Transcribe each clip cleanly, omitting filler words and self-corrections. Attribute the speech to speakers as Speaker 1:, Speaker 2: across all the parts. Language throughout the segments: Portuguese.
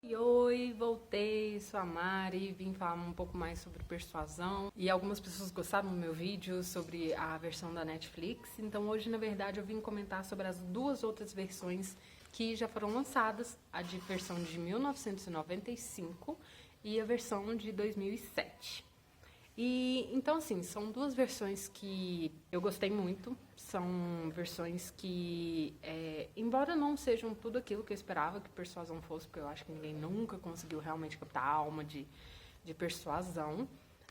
Speaker 1: Oi, voltei, sou a Mari, vim falar um pouco mais sobre persuasão e algumas pessoas gostaram do meu vídeo sobre a versão da Netflix, então hoje na verdade eu vim comentar sobre as duas outras versões que já foram lançadas, a de versão de 1995 e a versão de 2007. Então assim, são duas versões que eu gostei muito, são versões que, embora não sejam tudo aquilo que eu esperava que Persuasão fosse, porque eu acho que ninguém nunca conseguiu realmente captar a alma de Persuasão,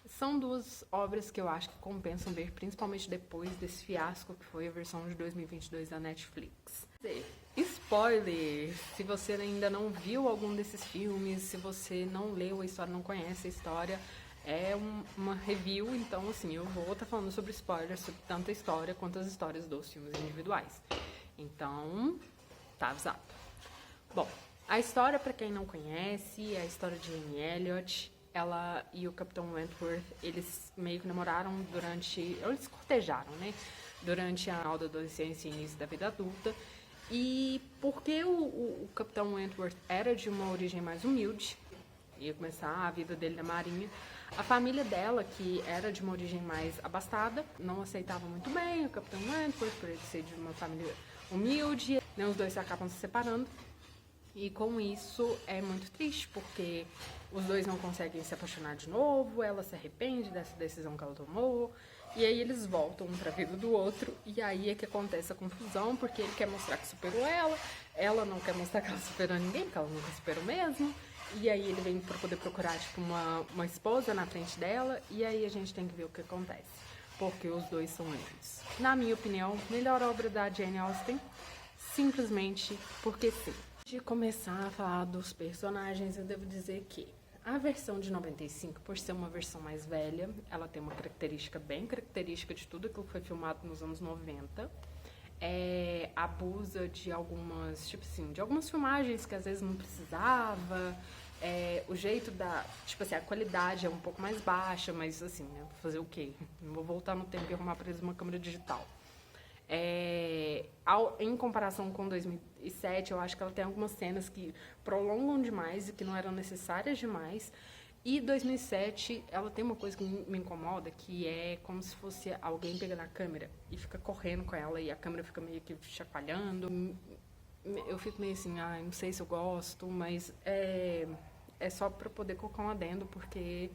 Speaker 1: são duas obras que eu acho que compensam ver, principalmente depois desse fiasco que foi a versão de 2022 da Netflix. Spoiler! Se você ainda não viu algum desses filmes, se você não leu a história, não conhece a história, é uma review, então assim, eu vou estar falando sobre spoilers, sobre tanto a história quanto as histórias dos filmes individuais. Então, tá avisado. Bom, a história, pra quem não conhece, é a história de Anne Elliot. Ela e o Capitão Wentworth, eles meio que namoraram eles cortejaram, né? Durante a adolescência e início da vida adulta. E porque o Capitão Wentworth era de uma origem mais humilde, ia começar a vida dele na marinha, a família dela, que era de uma origem mais abastada, não aceitava muito bem o Capitão Wentworth, por ele ser de uma família humilde, né, os dois acabam se separando. E com isso é muito triste, porque os dois não conseguem se apaixonar de novo, ela se arrepende dessa decisão que ela tomou, e aí eles voltam um pra vida do outro, e aí é que acontece a confusão, porque ele quer mostrar que superou ela não quer mostrar que ela superou ninguém, porque ela nunca superou mesmo, e aí ele vem pra poder procurar, tipo, uma esposa na frente dela, e aí a gente tem que ver o que acontece, porque os dois são lindos. Na minha opinião, melhor obra da Jane Austen, simplesmente porque sim. Antes de começar a falar dos personagens, eu devo dizer que a versão de 95, por ser uma versão mais velha, ela tem uma característica bem característica de tudo aquilo que foi filmado nos anos 90. Abusa de algumas, tipo assim, de algumas filmagens que às vezes não precisava. O jeito tipo assim, a qualidade é um pouco mais baixa, mas assim, né, vou fazer o quê? Não vou voltar no tempo e arrumar pra eles uma câmera digital. Em comparação com 2007, eu acho que ela tem algumas cenas que prolongam demais e que não eram necessárias demais. E 2007, ela tem uma coisa que me incomoda, que é como se fosse alguém pegando a câmera e fica correndo com ela e a câmera fica meio que chacoalhando. Eu fico meio assim, não sei se eu gosto, mas é só pra poder colocar um adendo, porque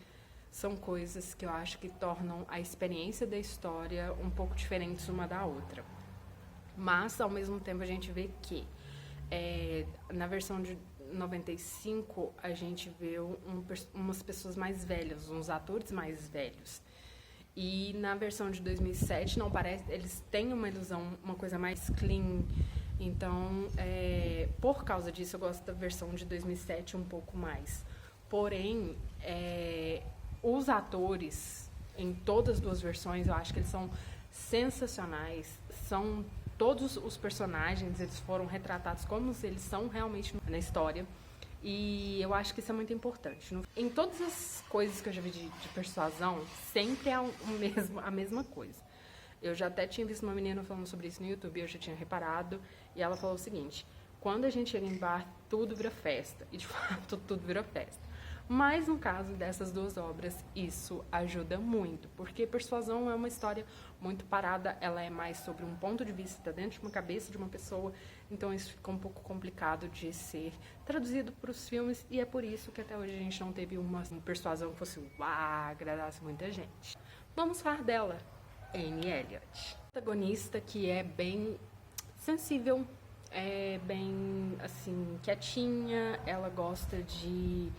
Speaker 1: são coisas que eu acho que tornam a experiência da história um pouco diferentes uma da outra. Mas, ao mesmo tempo, a gente vê que na versão de 95, a gente vê umas pessoas mais velhas, uns atores mais velhos. E na versão de 2007, não parece, eles têm uma ilusão, uma coisa mais clean. Então, por causa disso, eu gosto da versão de 2007 um pouco mais. Porém, os atores, em todas as duas versões, eu acho que eles são sensacionais. Todos os personagens, eles foram retratados como eles são realmente na história. E eu acho que isso é muito importante. Em todas as coisas que eu já vi de persuasão, sempre é a mesma coisa. Eu já até tinha visto uma menina falando sobre isso no YouTube, eu já tinha reparado, e ela falou o seguinte: quando a gente chega em bar, tudo vira festa. E de fato, tudo vira festa. Mas no caso dessas duas obras, isso ajuda muito, porque Persuasão é uma história muito parada, ela é mais sobre um ponto de vista dentro de uma cabeça de uma pessoa, então isso fica um pouco complicado de ser traduzido para os filmes, e é por isso que até hoje a gente não teve uma Persuasão que fosse agradasse muita gente. Vamos falar dela, Anne Elliot. Protagonista que é bem sensível, é bem, assim, quietinha, ela gosta de...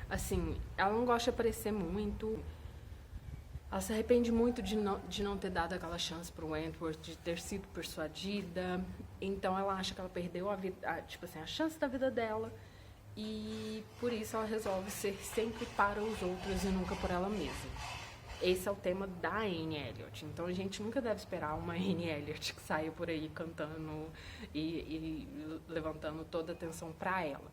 Speaker 1: Assim, ela não gosta de aparecer muito. Ela se arrepende muito de não ter dado aquela chance pro Wentworth, de ter sido persuadida. Então ela acha que ela perdeu a chance da vida dela. E por isso ela resolve ser sempre para os outros e nunca por ela mesma. Esse é o tema da Anne Elliot. Então a gente nunca deve esperar uma Anne Elliot que saia por aí cantando e levantando toda a atenção para ela.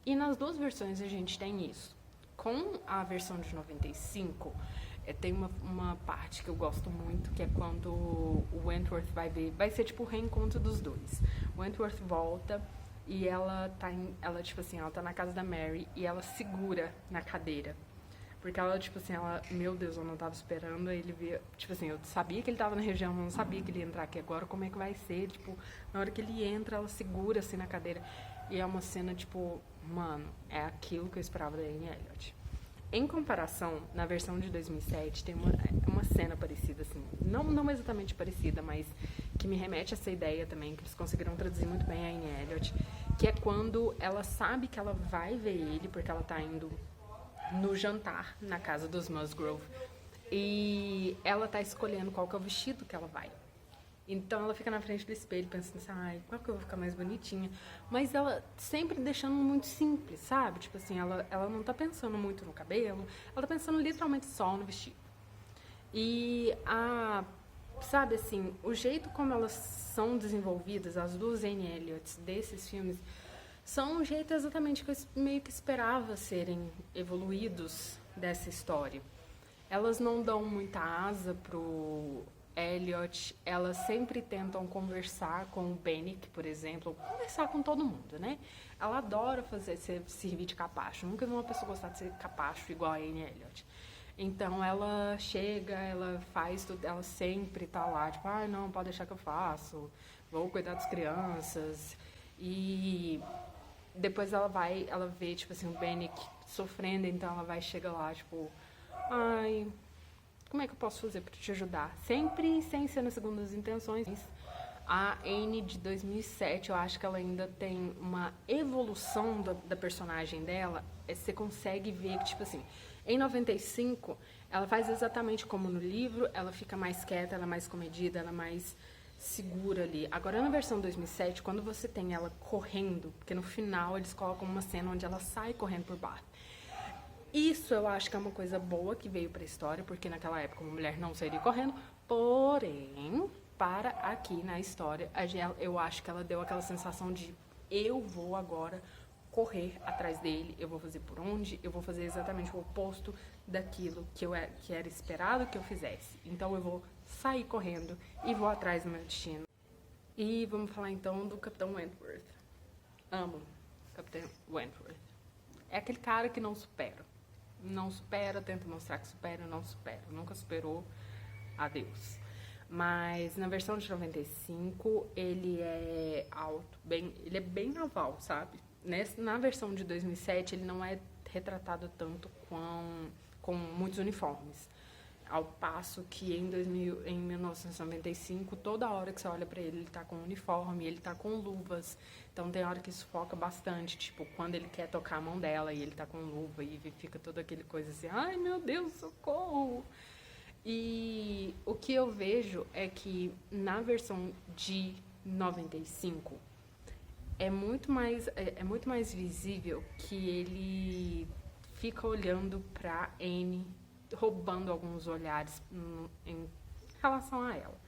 Speaker 1: E nas duas versões a gente tem isso. Com a versão de 95, tem uma parte que eu gosto muito, que é quando o Wentworth vai ser tipo o reencontro dos dois. O Wentworth volta e ela, tipo assim, ela tá na casa da Mary e ela segura na cadeira. Porque ela, tipo assim, meu Deus, eu não tava esperando ele ver, tipo assim, eu sabia que ele tava na região, eu não sabia que ele ia entrar aqui agora, como é que vai ser, tipo, na hora que ele entra, ela segura, assim, na cadeira, e é uma cena, tipo, mano, é aquilo que eu esperava da Anne Elliot. Em comparação, na versão de 2007, tem uma cena parecida, assim, não exatamente parecida, mas que me remete a essa ideia também, que eles conseguiram traduzir muito bem a Anne Elliot, que é quando ela sabe que ela vai ver ele, porque ela tá indo no jantar na casa dos Musgrove, e ela tá escolhendo qual que é o vestido que ela vai. Então ela fica na frente do espelho pensando assim, ai, qual que eu vou ficar mais bonitinha? Mas ela sempre deixando muito simples, sabe? Tipo assim, ela não tá pensando muito no cabelo, ela tá pensando literalmente só no vestido. E sabe assim, o jeito como elas são desenvolvidas, as duas Anne Elliots desses filmes, são um jeito exatamente que eu meio que esperava serem evoluídos dessa história. Elas não dão muita asa pro Elliot, elas sempre tentam conversar com o Bennick, por exemplo, conversar com todo mundo, né? Ela adora servir de capacho. Nunca vi uma pessoa gostar de ser capacho igual a Anne Elliot. Então ela chega, ela faz tudo, ela sempre tá lá, tipo, não, pode deixar que eu faço, vou cuidar das crianças. E depois ela vê, tipo assim, o Bennick sofrendo, então ela vai, chega lá, tipo, ai, como é que eu posso fazer para te ajudar? Sempre sem ser nas segundas intenções. A Anne de 2007, eu acho que ela ainda tem uma evolução da personagem dela. Você consegue ver que, tipo assim, em 95, ela faz exatamente como no livro, ela fica mais quieta, ela é mais comedida, ela é mais segura ali. Agora, na versão 2007, quando você tem ela correndo, porque no final eles colocam uma cena onde ela sai correndo por Bath. Isso eu acho que é uma coisa boa que veio pra história, porque naquela época uma mulher não sairia correndo, porém, para aqui na história, eu acho que ela deu aquela sensação de eu vou agora correr atrás dele, eu vou fazer por onde, eu vou fazer exatamente o oposto daquilo que era esperado que eu fizesse. Então eu vou sair correndo e vou atrás do meu destino. E vamos falar então do Capitão Wentworth. Amo o Capitão Wentworth. É aquele cara que não supera. Não supera, tenta mostrar que supera, não supera. Nunca superou. Adeus. Mas na versão de 95, ele é alto, ele é bem naval, sabe? Na versão de 2007, ele não é retratado tanto com muitos uniformes. Ao passo que em 1995, toda hora que você olha pra ele tá com uniforme, ele tá com luvas. Então tem hora que isso foca bastante, tipo, quando ele quer tocar a mão dela e ele tá com luva e fica toda aquele coisa assim, ai meu Deus, socorro! E o que eu vejo é que na versão de 95 é muito mais visível que ele fica olhando pra Anne, roubando alguns olhares em relação a ela.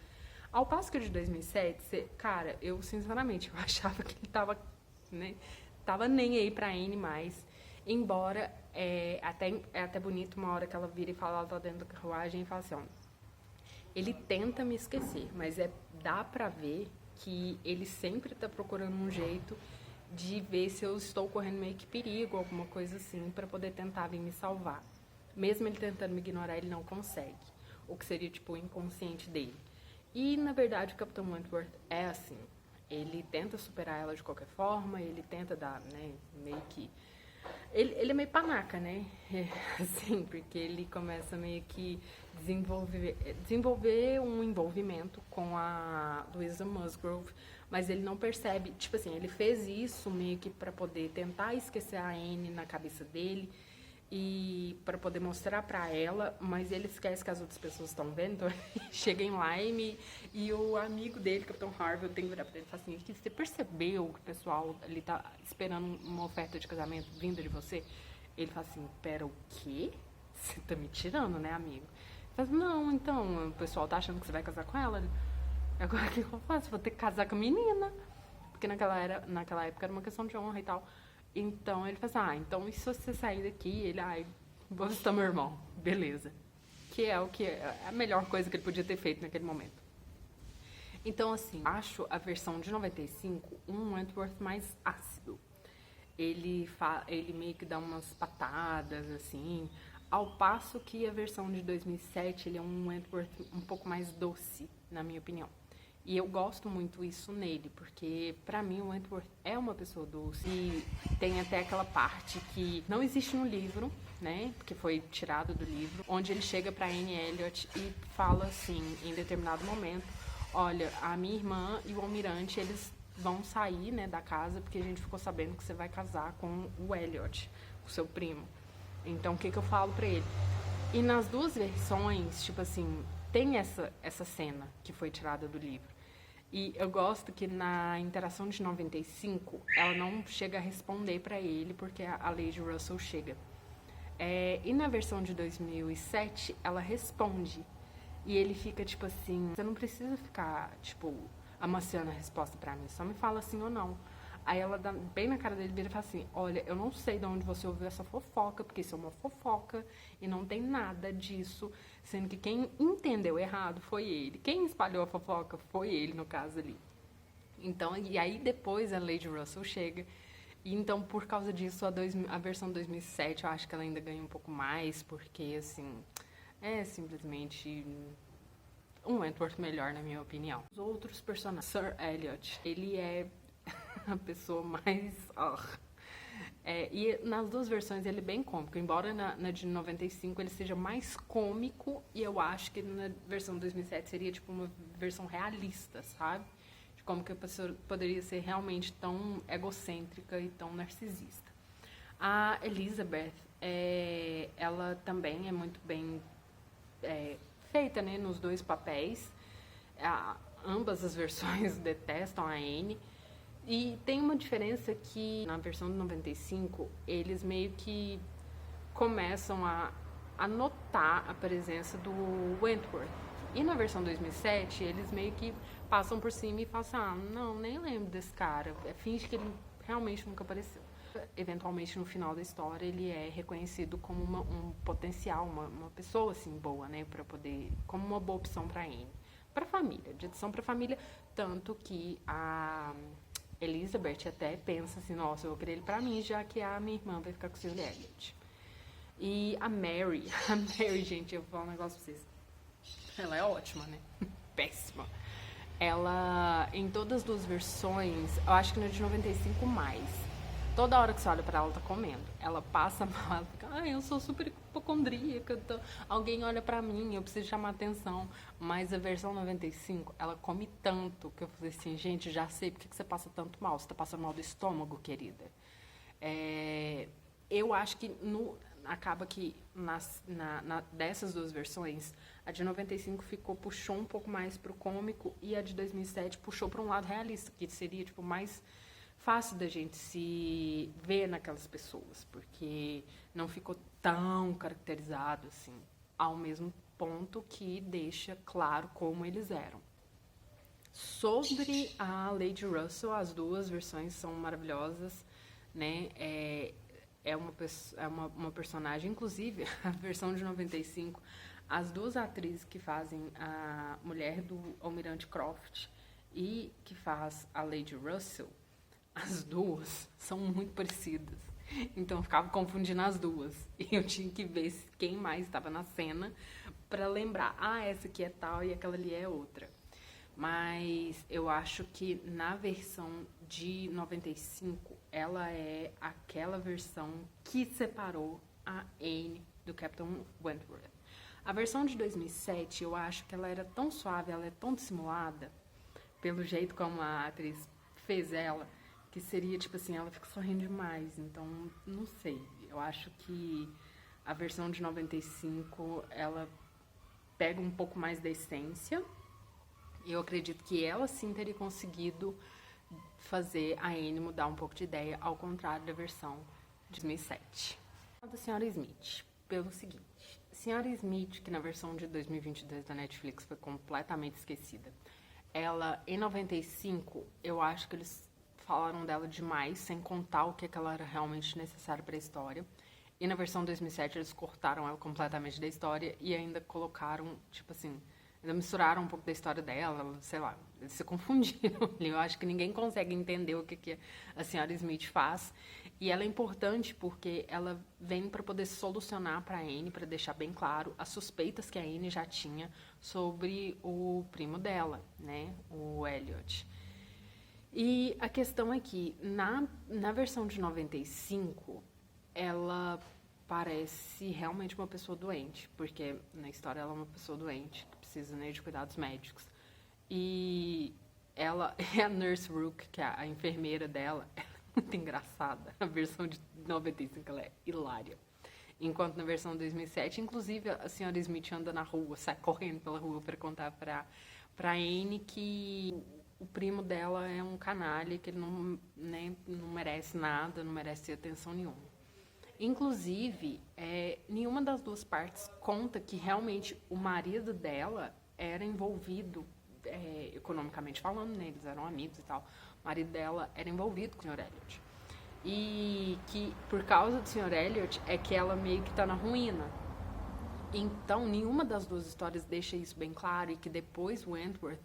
Speaker 1: Ao passo que o de 2007, cara, eu sinceramente eu achava que ele tava nem aí pra Anne mais. Embora é até bonito uma hora que ela vira e fala, ela tá dentro da carruagem e fala assim, ó, ele tenta me esquecer, mas dá pra ver que ele sempre tá procurando um jeito de ver se eu estou correndo meio que perigo, alguma coisa assim, pra poder tentar vir me salvar. Mesmo ele tentando me ignorar, ele não consegue. O que seria, tipo, o inconsciente dele. E, na verdade, o Capitão Wentworth é assim. Ele tenta superar ela de qualquer forma, ele tenta dar, né, meio que... Ele é meio panaca, né? Assim, porque ele começa meio que desenvolver um envolvimento com a Louisa Musgrove, mas ele não percebe, tipo assim, ele fez isso meio que para poder tentar esquecer a Anne na cabeça dele e para poder mostrar para ela, mas ele esquece que as outras pessoas estão vendo, então ele chega em Lyme e o amigo dele, Capitão Harvey, tem que virar para ele e falar assim, você percebeu que o pessoal ali tá esperando uma oferta de casamento vinda de você? Ele fala assim, pera, o quê? Você tá me tirando, né, amigo? Ele fala assim, não, então, o pessoal tá achando que você vai casar com ela. Agora o que eu faço? Vou ter que casar com a menina. Porque naquela época era uma questão de honra e tal. Então ele fala assim, então e se você sair daqui? Ele, vou visitar meu irmão. Beleza. Que é a melhor coisa que ele podia ter feito naquele momento. Então, assim, acho a versão de 95 um Wentworth mais ácido. Ele meio que dá umas patadas, assim, ao passo que a versão de 2007, ele é um Wentworth um pouco mais doce, na minha opinião. E eu gosto muito isso nele, porque pra mim o Wentworth é uma pessoa doce. E tem até aquela parte que não existe no livro, né, que foi tirado do livro, onde ele chega pra Anne Elliot e fala assim, em determinado momento, olha, a minha irmã e o almirante, eles vão sair, né, da casa, porque a gente ficou sabendo que você vai casar com o Elliot, o seu primo. Então, o que eu falo pra ele? E nas duas versões, tipo assim, tem essa cena que foi tirada do livro. E eu gosto que na interação de 95, ela não chega a responder pra ele, porque a Lady Russell chega. E na versão de 2007, ela responde. E ele fica tipo assim, você não precisa ficar, tipo, amaciando a resposta pra mim, só me fala sim ou não. Aí ela dá bem na cara dele e fala assim, olha, eu não sei de onde você ouviu essa fofoca, porque isso é uma fofoca e não tem nada disso, sendo que quem entendeu errado foi ele. Quem espalhou a fofoca foi ele, no caso ali. Então, e aí depois a Lady Russell chega, e então por causa disso a versão 2007 eu acho que ela ainda ganha um pouco mais, porque assim, é simplesmente um Wentworth melhor, na minha opinião. Os outros personagens, Sir Elliot, ele é a pessoa mais... e nas duas versões ele é bem cômico, embora na de 95 ele seja mais cômico, e eu acho que na versão de 2007 seria tipo uma versão realista, sabe? De como que a pessoa poderia ser realmente tão egocêntrica e tão narcisista. A Elizabeth, ela também é muito bem feita, né, nos dois papéis. Ambas as versões detestam a Anne. E tem uma diferença que na versão de 95 eles meio que começam a notar a presença do Wentworth. E na versão 2007 eles meio que passam por cima e falam assim, não, nem lembro desse cara. Finge que ele realmente nunca apareceu. Eventualmente no final da história ele é reconhecido como um potencial, uma pessoa assim boa, né, para poder, como uma boa opção para Anne, para família, de adição para família, tanto que a Elizabeth até pensa assim, nossa, eu vou querer ele pra mim, já que a minha irmã vai ficar com o Sr. Elliot. E a Mary, gente, eu vou falar um negócio pra vocês. Ela é ótima, né? Péssima. Ela, em todas as duas versões, eu acho que no de 95 mais. Toda hora que você olha pra ela, ela tá comendo. Ela passa mal, ela fica, eu sou super hipocondríaca, alguém olha pra mim, eu preciso chamar atenção. Mas a versão 95, ela come tanto que eu falei assim, gente, já sei por que você passa tanto mal. Você tá passando mal do estômago, querida. Eu acho que acaba que dessas duas versões, a de 95 puxou um pouco mais pro cômico e a de 2007 puxou para um lado realista, que seria tipo mais fácil da gente se ver naquelas pessoas, porque não ficou tão caracterizado assim, ao mesmo ponto que deixa claro como eles eram. Sobre a Lady Russell, as duas versões são maravilhosas, né? É uma personagem, inclusive, a versão de 95, as duas atrizes que fazem a mulher do Almirante Croft e que faz a Lady Russell, as duas são muito parecidas. Então eu ficava confundindo as duas. E eu tinha que ver quem mais estava na cena para lembrar. Essa aqui é tal e aquela ali é outra. Mas eu acho que na versão de 95, ela é aquela versão que separou a Anne do Captain Wentworth. A versão de 2007, eu acho que ela era tão suave, ela é tão dissimulada, pelo jeito como a atriz fez ela, que seria, tipo assim, ela fica sorrindo demais. Então, não sei. Eu acho que a versão de 95, ela pega um pouco mais da essência. Eu acredito que ela sim teria conseguido fazer a Anne mudar um pouco de ideia, ao contrário da versão de 2007. Da Senhora Smith, pelo seguinte. Senhora Smith, que na versão de 2022 da Netflix foi completamente esquecida. Ela, em 95, eu acho que eles falaram dela demais, sem contar o que ela era realmente necessária para a história. E na versão 2007 eles cortaram ela completamente da história e ainda colocaram, tipo assim, Ainda misturaram um pouco da história dela, sei lá, eles se confundiram ali. Eu acho que ninguém consegue entender o que a senhora Smith faz. E ela é importante porque ela vem para poder solucionar para a Anne, para deixar bem claro as suspeitas que a Anne já tinha sobre o primo dela, né, o Elliot. E a questão é que, na versão de 95, ela parece realmente uma pessoa doente, porque na história ela é uma pessoa doente, que precisa, né, de cuidados médicos. E ela é a Nurse Rook, que é a enfermeira dela, ela é muito engraçada. A versão de 95 ela é hilária. Enquanto na versão de 2007, inclusive, a senhora Smith anda na rua, sai correndo pela rua para contar para Anne que o primo dela é um canalha, que ele não, né, não merece nada, não merece atenção nenhuma. Inclusive, nenhuma das duas partes conta que realmente o marido dela era envolvido, economicamente falando, né, eles eram amigos e tal, o marido dela era envolvido com o Sr. Elliot. E que, por causa do Sr. Elliot, é que ela meio que está na ruína. Então, nenhuma das duas histórias deixa isso bem claro, e que depois o Wentworth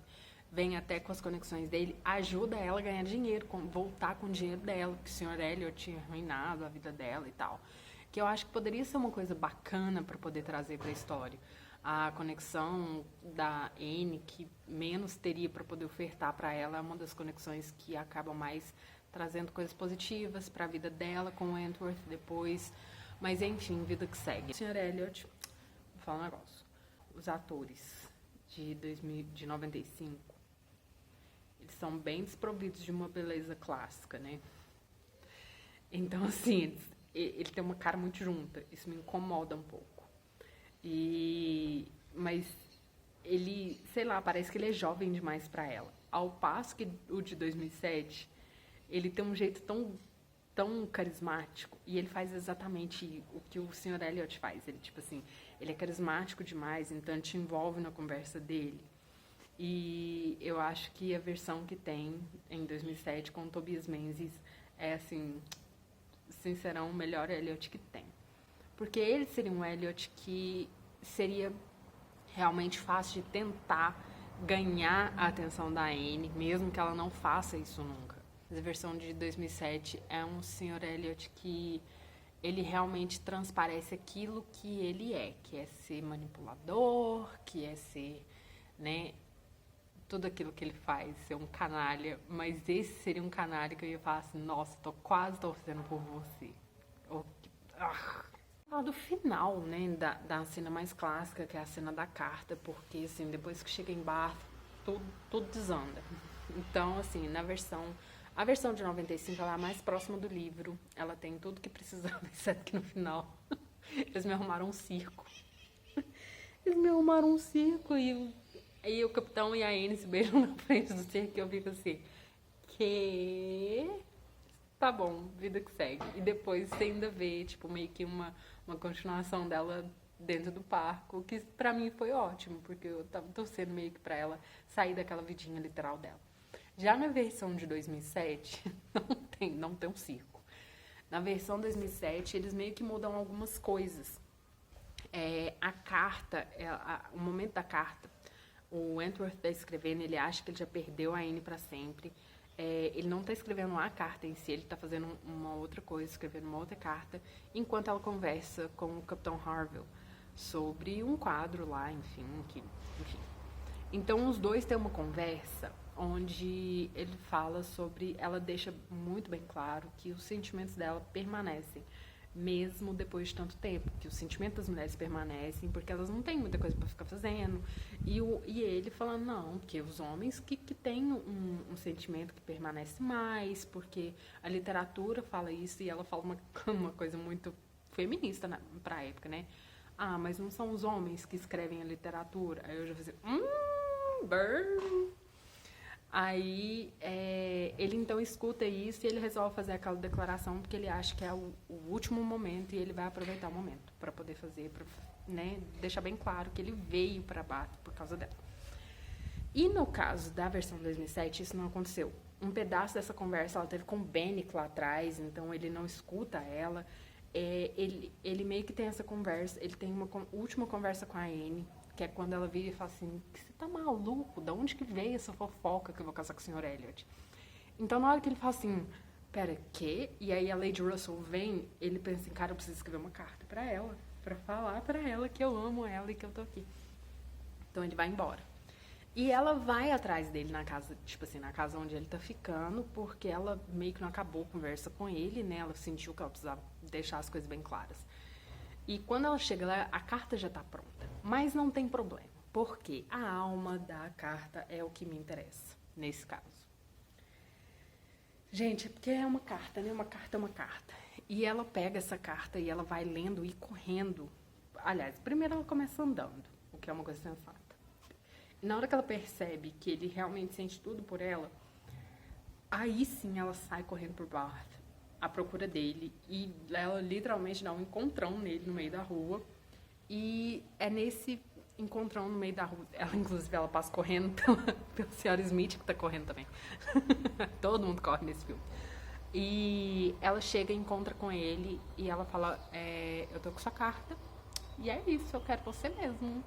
Speaker 1: vem até com as conexões dele, ajuda ela a ganhar dinheiro, voltar com o dinheiro dela, que o Sr. Elliot tinha arruinado a vida dela e tal. Que eu acho que poderia ser uma coisa bacana para poder trazer para a história. A conexão da Anne, que menos teria para poder ofertar para ela, é uma das conexões que acaba mais trazendo coisas positivas para a vida dela com o Wentworth depois. Mas, enfim, vida que segue. O Sr. Elliot, vou falar um negócio. Os atores de 95, eles são bem desprovidos de uma beleza clássica, né? Então, assim, ele tem uma cara muito junta. Isso me incomoda um pouco. Mas ele, sei lá, parece que ele é jovem demais para ela. Ao passo que o de 2007, ele tem um jeito tão carismático. E ele faz exatamente o que o Sr. Elliot faz. Ele, tipo assim, ele é carismático demais, então te envolve na conversa dele. E eu acho que a versão que tem em 2007 com o Tobias Menzies é, assim, sincerão, o melhor Elliot que tem. Porque ele seria um Elliot que seria realmente fácil de tentar ganhar a atenção da Anne, mesmo que ela não faça isso nunca. A versão de 2007 é um Sr. Elliot que ele realmente transparece aquilo que ele é, que é ser manipulador, que é ser, né, tudo aquilo que ele faz, ser um canalha, mas esse seria um canalha que eu ia falar assim, nossa, tô quase torcendo por você. Falar do final, né, da cena mais clássica, que é a cena da carta, porque, assim, depois que chega em Bath, tudo desanda. Então, assim, a versão de 95, ela é a mais próxima do livro, ela tem tudo que precisava, exceto que no final, eles me arrumaram um circo. Eles me arrumaram um circo e aí o capitão e a Anne se beijam na frente do circo e eu fico assim, que... Tá bom, vida que segue. E depois você ainda vê, tipo, meio que uma continuação dela dentro do parque, que pra mim foi ótimo, porque eu tava torcendo meio que pra ela sair daquela vidinha literal dela. Já na versão de 2007, não tem um circo. Na versão 2007, eles meio que mudam algumas coisas. A carta, o momento da carta, o Wentworth está escrevendo, ele acha que ele já perdeu a Anne para sempre. Ele não está escrevendo a carta em si, ele está fazendo uma outra coisa, escrevendo uma outra carta, enquanto ela conversa com o Capitão Harville sobre um quadro lá, enfim. Então, os dois têm uma conversa onde ele fala sobre... Ela deixa muito bem claro que os sentimentos dela permanecem, mesmo depois de tanto tempo, que os sentimentos das mulheres permanecem, porque elas não têm muita coisa para ficar fazendo. E ele falando, não, porque os homens que têm um sentimento que permanece mais, porque a literatura fala isso, e ela fala uma coisa muito feminista para a época, né? Ah, mas não são os homens que escrevem a literatura. Aí eu já falei assim, burn. Aí ele então escuta isso e ele resolve fazer aquela declaração porque ele acha que é o último momento e ele vai aproveitar o momento para poder fazer, né, deixar bem claro que ele veio para Bath por causa dela. E no caso da versão de 2007, isso não aconteceu. Um pedaço dessa conversa ela teve com o Bennick lá atrás, então ele não escuta ela. ele meio que tem essa conversa, ele tem uma última conversa com a Anne, que é quando ela vira e fala assim, você tá maluco? Da onde que veio essa fofoca que eu vou casar com o Sr. Elliot? Então, na hora que ele fala assim, pera, quê? E aí a Lady Russell vem, ele pensa assim, cara, eu preciso escrever uma carta pra ela, pra falar pra ela que eu amo ela e que eu tô aqui. Então ele vai embora. E ela vai atrás dele na casa, tipo assim, na casa onde ele tá ficando, porque ela meio que não acabou a conversa com ele, né? Ela sentiu que ela precisava deixar as coisas bem claras. E quando ela chega lá, a carta já tá pronta. Mas não tem problema, porque a alma da carta é o que me interessa, nesse caso. Gente, é porque é uma carta, né? Uma carta é uma carta. E ela pega essa carta e ela vai lendo e correndo. Aliás, primeiro ela começa andando, o que é uma coisa sensata. E na hora que ela percebe que ele realmente sente tudo por ela, aí sim ela sai correndo por Bath à procura dele. E ela literalmente dá um encontrão nele no meio da rua. E é nesse encontrão no meio da rua. Ela, inclusive, ela passa correndo pela Sra. Smith, que tá correndo também. Todo mundo corre nesse filme. E ela chega e encontra com ele e ela fala, eu tô com sua carta e é isso, eu quero você mesmo.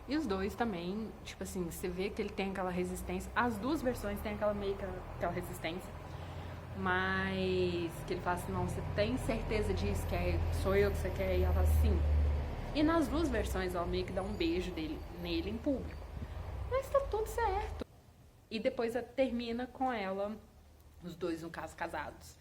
Speaker 1: E os dois também, tipo assim, você vê que ele tem aquela resistência. As duas versões têm aquela meio que aquela resistência. Mas que ele fala assim, não, você tem certeza disso, que sou eu que você quer? E ela fala assim. E nas duas versões ela meio que dá um beijo nele em público. Mas tá tudo certo. E depois termina com ela, os dois, no caso, casados.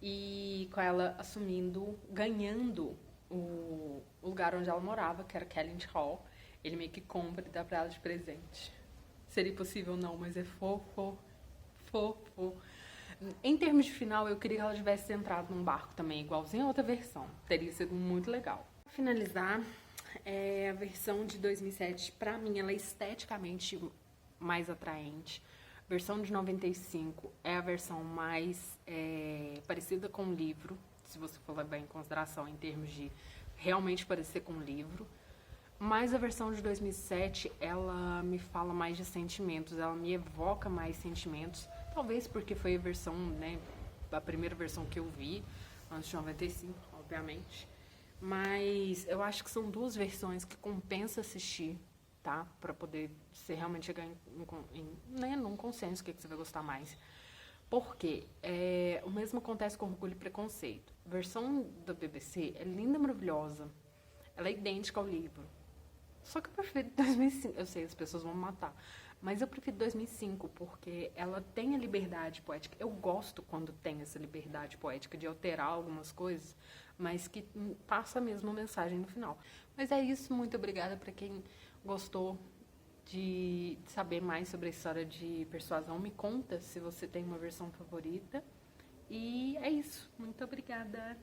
Speaker 1: E com ela assumindo, ganhando o lugar onde ela morava, que era Kellynch Hall. Ele meio que compra e dá pra ela de presente. Seria possível não, mas é fofo, fofo. Em termos de final, eu queria que ela tivesse entrado num barco também, igualzinho a outra versão. Teria sido muito legal. Pra finalizar, a versão de 2007, pra mim, ela é esteticamente mais atraente. A versão de 95 é a versão mais parecida com o livro, se você for levar em consideração em termos de realmente parecer com o livro. Mas a versão de 2007, ela me fala mais de sentimentos, ela me evoca mais sentimentos. Talvez porque foi a versão, né, a primeira versão que eu vi, antes de 95, obviamente. Mas eu acho que são duas versões que compensa assistir, tá? Pra poder você realmente chegar num consenso, o que você vai gostar mais. Porque o mesmo acontece com Orgulho e Preconceito. A versão da BBC é linda, maravilhosa. Ela é idêntica ao livro. Só que eu prefiro 2005. Eu sei, as pessoas vão me matar. Mas eu prefiro 2005 porque ela tem a liberdade poética. Eu gosto quando tem essa liberdade poética de alterar algumas coisas, mas que passa a mesma mensagem no final. Mas é isso. Muito obrigada para quem gostou de saber mais sobre a história de Persuasão. Me conta se você tem uma versão favorita. E é isso. Muito obrigada.